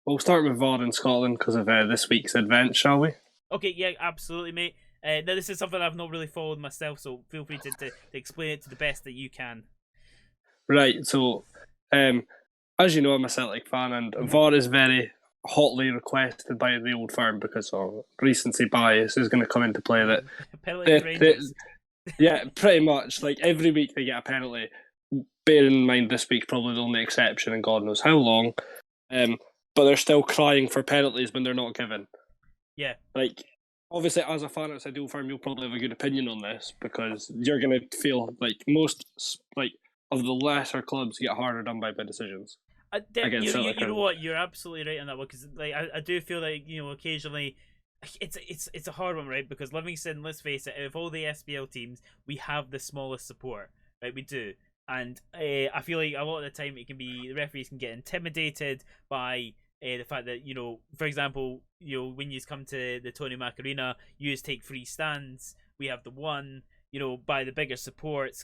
We'll start with VAR in Scotland because of this week's event, shall we? Okay, yeah, absolutely, mate. Now, this is something I've not really followed myself, so feel free to explain it to the best that you can. Right, so um, as you know, I'm a Celtic fan, and VAR is very hotly requested by the old firm because of recency bias is going to come into play. That Penalty to they, Rangers. yeah, pretty much like every week they get a penalty. Bear in mind this week's probably the only exception, and God knows how long. Um, but they're still crying for penalties when they're not given. Yeah. Like, obviously, as a fan at Ideal Firm, you'll probably have a good opinion on this because you're going to feel like most like of the lesser clubs get harder done by decisions against Celtic. You know what? You're absolutely right on that one because like I do feel like occasionally it's a hard one, right? Because Livingston, let's face it, out of all the SPL teams, we have the smallest support, right? We do, and I feel like a lot of the time it can be the referees can get intimidated by the fact that for example, when you come to the Tony Mac Arena, you just take free stands. We have the one. By the bigger supports,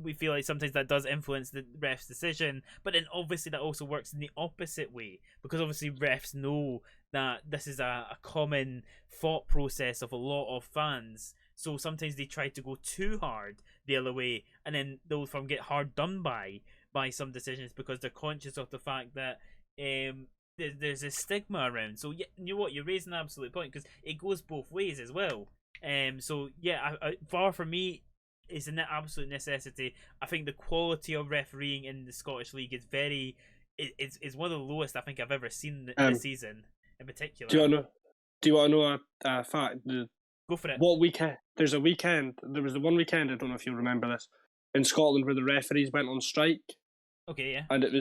we feel like sometimes that does influence the ref's decision, but then obviously that also works in the opposite way because obviously refs know that this is a common thought process of a lot of fans. So sometimes they try to go too hard the other way, and then they'll from get hard done by some decisions because they're conscious of the fact that there's a stigma around. So yeah, you know what, you're raising an absolute point because it goes both ways as well. So yeah, VAR for me is an absolute necessity. I think the quality of refereeing in the Scottish League is is one of the lowest I think I've ever seen this season in particular. Do you want to know? Do you want to know a fact? Go for it. What weekend? There's a weekend. There was the one weekend. I don't know if you remember this in Scotland where the referees went on strike. Okay, yeah. And it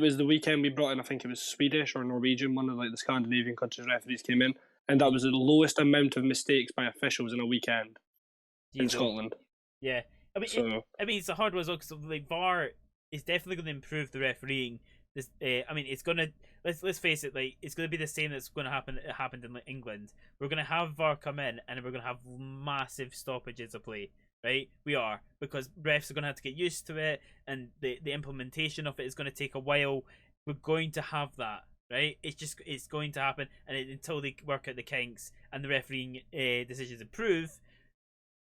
was the weekend we brought in. I think it was Swedish or Norwegian. One of like the Scandinavian countries referees came in, and that was the lowest amount of mistakes by officials in a weekend in Scotland. Yeah, I mean, it's a hard one as well because like VAR is definitely going to improve the refereeing. This, I mean, it's gonna let's face it, like it's going to be the same that's going to happen. It happened in like, England. We're going to have VAR come in, and we're going to have massive stoppages of play. Right, we are because refs are going to have to get used to it, and the implementation of it is going to take a while. We're going to have that, right? It's going to happen, and until they work out the kinks and the refereeing decisions improve,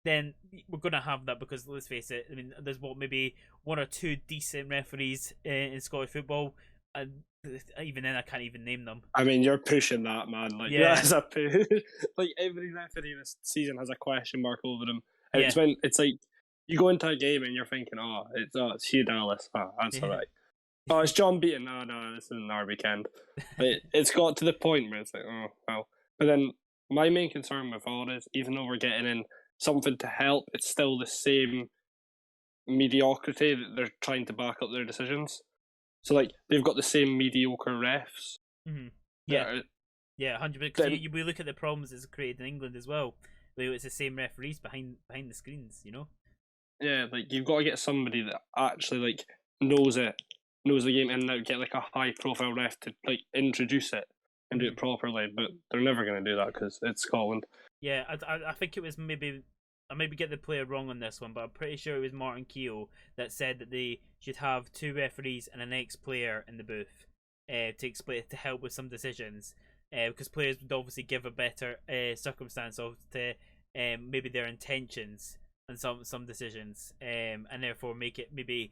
then we're gonna have that because let's face it. I mean, there's maybe one or two decent referees in Scottish football, and even then I can't even name them. I mean, you're pushing that, man. Like Yeah. that's a like every referee this season has a question mark over them. Yeah. It's when it's like you go into a game and you're thinking, it's Hugh Dallas. That's Yeah. all right. Oh, it's John Beaton. No, this isn't our weekend. It's got to the point where it's like, oh well. But then my main concern with all is, even though we're getting in something to help, it's still the same mediocrity that they're trying to back up their decisions. So like they've got the same mediocre refs. Mm-hmm. Yeah, yeah, 100%. We look at the problems it's created in England as well. It's the same referees behind the screens, Yeah, like you've got to get somebody that actually like knows the game, and now get like a high profile ref to like introduce it and do it properly. But they're never going to do that because it's Scotland. Yeah, I think it was I maybe get the player wrong on this one, but I'm pretty sure it was Martin Keough that said that they should have two referees and an ex-player in the booth to explain to help with some decisions, because players would obviously give a better circumstance of to maybe their intentions and some decisions, and therefore make it maybe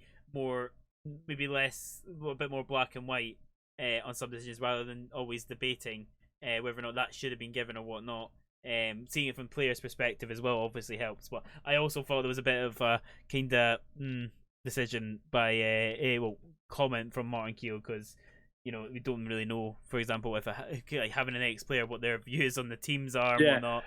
less a bit more black and white on some decisions rather than always debating whether or not that should have been given or whatnot. Seeing it from players' perspective as well obviously helps, but I also thought there was a bit of a kind of decision by comment from Martin Keough because we don't really know, for example, if like having an ex-player what their views on the teams are and whatnot.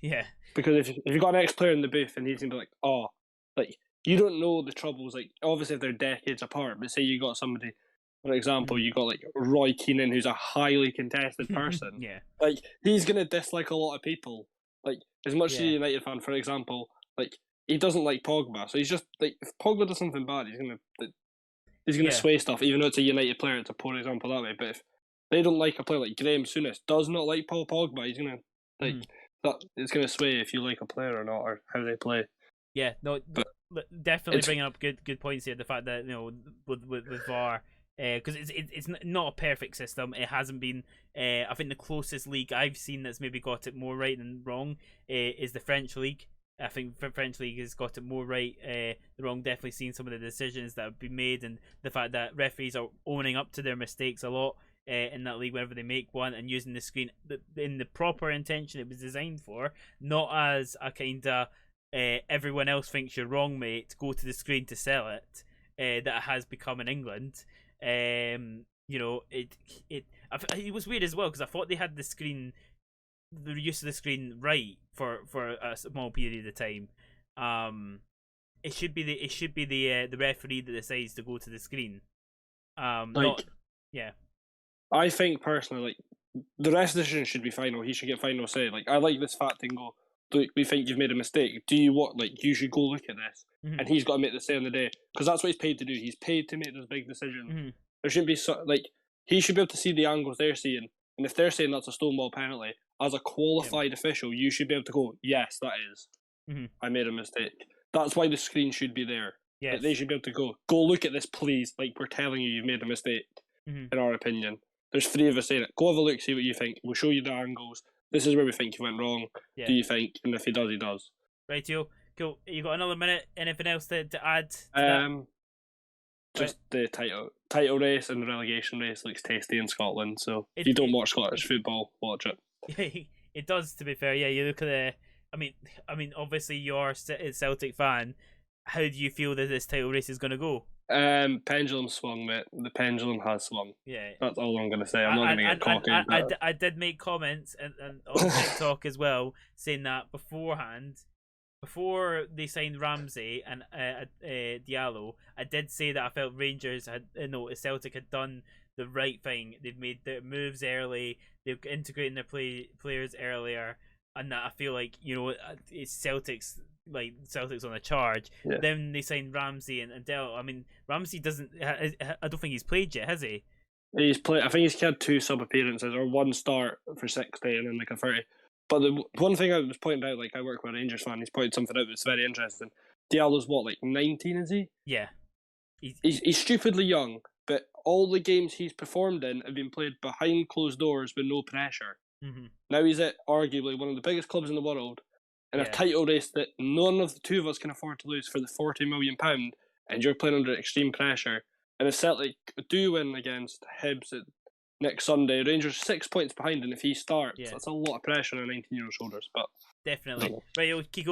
Yeah, because if you've got an ex-player in the booth and he's gonna be like, like you don't know the troubles. Like obviously if they're decades apart, but say you got somebody. For example, you got like Roy Keane, who's a highly contested person. Yeah, like he's gonna dislike a lot of people. Like as much as a United fan, for example, like he doesn't like Pogba, so he's just like if Pogba does something bad, he's gonna sway stuff. Even though it's a United player, it's a poor example that way. But if they don't like a player like Graham Souness does not like Paul Pogba, he's gonna like that. It's gonna sway if you like a player or not, or how they play. Yeah, no, definitely bringing up good points here. The fact that with VAR. because it's not a perfect system. It hasn't been. I think the closest league I've seen that's maybe got it more right than wrong is the French league. I think the French league has got it more right than wrong. Definitely seen some of the decisions that have been made, and the fact that referees are owning up to their mistakes a lot in that league whenever they make one, and using the screen in the proper intention it was designed for, not as a kind of everyone else thinks you're wrong, mate, go to the screen to sell it, that has become in England. You know, it was weird as well because I thought they had the use of the screen right for a small period of time. It should be the referee that decides to go to the screen. I think personally, like, the rest decision should be final. He should get final say. Like, I like this fat thing. Go, look, we think you've made a mistake. Do you want, like, you should go look at this, and he's got to make the say on the day because that's what he's paid to do. He's paid to make this big decision. There shouldn't be he should be able to see the angles they're seeing, and if they're saying that's a stonewall penalty, as a qualified official, you should be able to go, yes, that is. I made a mistake. That's why the screen should be there. Yes. Like, they should be able to go look at this, please. Like, we're telling you, you've made a mistake. In our opinion. There's 3 of us saying it. Go have a look, see what you think. We'll show you the angles. This is where we think you went wrong. Yeah. Do you think? And if he does, he does. Right, Joe. Cool. You got another minute? Anything else to add to that? Just the title race and the relegation race looks tasty in Scotland. So if you don't watch Scottish football, watch it. It does, to be fair. Yeah, you look at the. I mean, obviously you're a Celtic fan. How do you feel that this title race is going to go? Pendulum swung, mate. The pendulum has swung. Yeah, that's all I'm going to say. I'm not going to get cocky. I did make comments and on TikTok as well, saying that beforehand, before they signed Ramsey and Diallo, I did say that I felt Rangers Celtic had done the right thing. They'd made their moves early. They're integrating their players earlier, and that I feel like it's Celtic's on a charge. Yeah. Then they signed Ramsey and Dell. I mean, Ramsey doesn't. I don't think he's played yet, has he? He's played. I think he's had 2 sub appearances or 1 start for 60 and then like a 30. But the one thing I was pointing out, like, I work with a Rangers fan, he's pointed something out that's very interesting. Diallo's what, like 19, is he? Yeah. He's stupidly young, but all the games he's performed in have been played behind closed doors with no pressure. Now he's at arguably one of the biggest clubs in the world in a title race that none of the 2 of us can afford to lose for the £40 million, and you're playing under extreme pressure. And if Celtic do win against Hibs next Sunday, Rangers 6 points behind, and if he starts, that's a lot of pressure on a 19-year-old shoulders. But definitely. Right, Kiko.